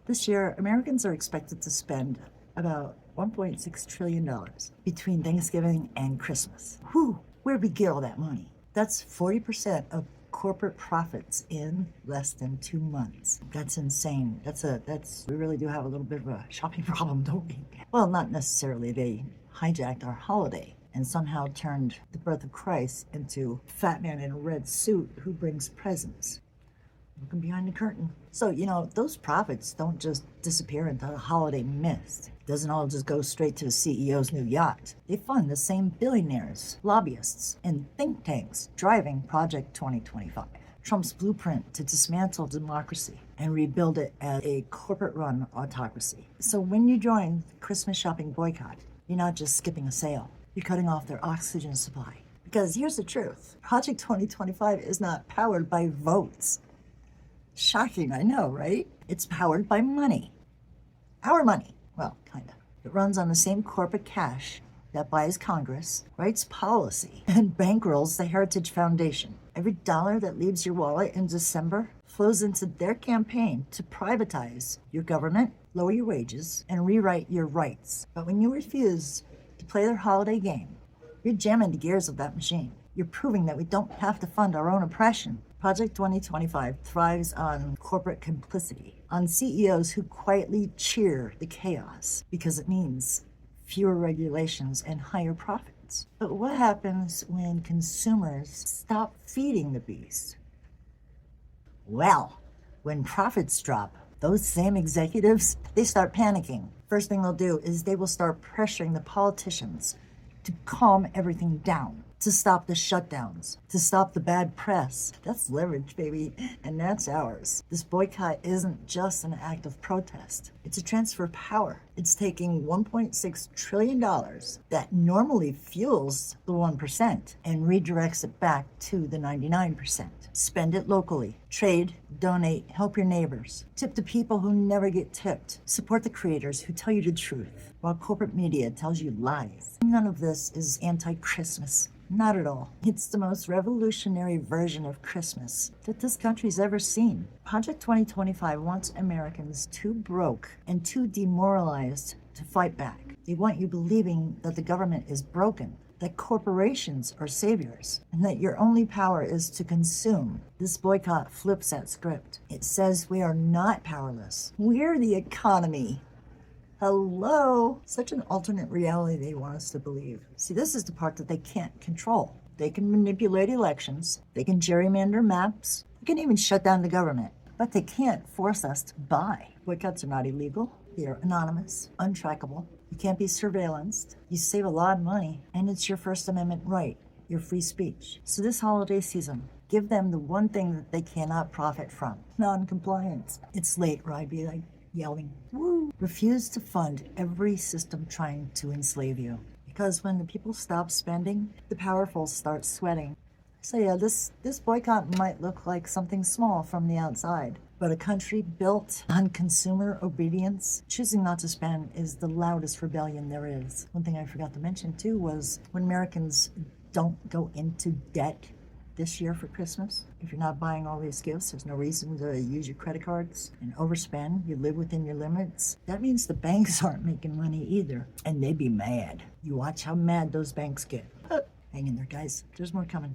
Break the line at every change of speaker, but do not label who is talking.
This year, Americans are expected to spend about $1.6 trillion between Thanksgiving and Christmas. Whew, where'd we get all that money? That's 40% of corporate profits in less than 2 months. That's insane. We really do have a little bit of a shopping problem, don't we? Well, not necessarily. They hijacked our holiday and somehow turned the birth of Christ into a fat man in a red suit who brings presents. Looking behind the curtain. So, those profits don't just disappear into the holiday mist. It doesn't all just go straight to the CEO's new yacht. They fund the same billionaires, lobbyists, and think tanks driving Project 2025. Trump's blueprint to dismantle democracy and rebuild it as a corporate-run autocracy. So when you join the Christmas shopping boycott, you're not just skipping a sale. You're cutting off their oxygen supply. Because here's the truth. Project 2025 is not powered by votes. Shocking, I know, right? It's powered by money. Our money. Well, kind of. It runs on the same corporate cash that buys Congress, writes policy, and bankrolls the Heritage Foundation. Every dollar that leaves your wallet in December flows into their campaign to privatize your government, lower your wages, and rewrite your rights. But when you refuse to play their holiday game, you're jamming the gears of that machine. You're proving that we don't have to fund our own oppression. Project 2025 thrives on corporate complicity, on CEOs who quietly cheer the chaos because it means fewer regulations and higher profits. But what happens when consumers stop feeding the beast? Well, when profits drop, those same executives, they start panicking. First thing they'll do is they will start pressuring the politicians to calm everything down, to stop the shutdowns, to stop the bad press. That's leverage, baby, and that's ours. This boycott isn't just an act of protest. It's a transfer of power. It's taking $1.6 trillion that normally fuels the 1% and redirects it back to the 99%. Spend it locally. Trade, donate, help your neighbors. Tip the people who never get tipped. Support the creators who tell you the truth, while corporate media tells you lies. None of this is anti-Christmas. Not at all. It's the most revolutionary version of Christmas that this country's ever seen. Project 2025 wants Americans too broke and too demoralized to fight back. They want you believing that the government is broken, that corporations are saviors, and that your only power is to consume. This boycott flips that script. It says we are not powerless. We're the economy. Hello? Such an alternate reality they want us to believe. See, this is the part that they can't control. They can manipulate elections. They can gerrymander maps. They can even shut down the government. But they can't force us to buy. Boycotts are not illegal. They are anonymous, untrackable. You can't be surveillanced. You save a lot of money. And it's your First Amendment right, your free speech. So this holiday season, give them the one thing that they cannot profit from. Non-compliance. It's late, or I'd be like, yelling, woo! Refuse to fund every system trying to enslave you. Because when the people stop spending, the powerful start sweating. So yeah, this boycott might look like something small from the outside, but a country built on consumer obedience, choosing not to spend is the loudest rebellion there is. One thing I forgot to mention too was when Americans don't go into debt this year for Christmas. If you're not buying all these gifts, there's no reason to use your credit cards and overspend. You live within your limits. That means the banks aren't making money either, and they'd be mad. You watch how mad those banks get. Hang in there, guys. There's more coming.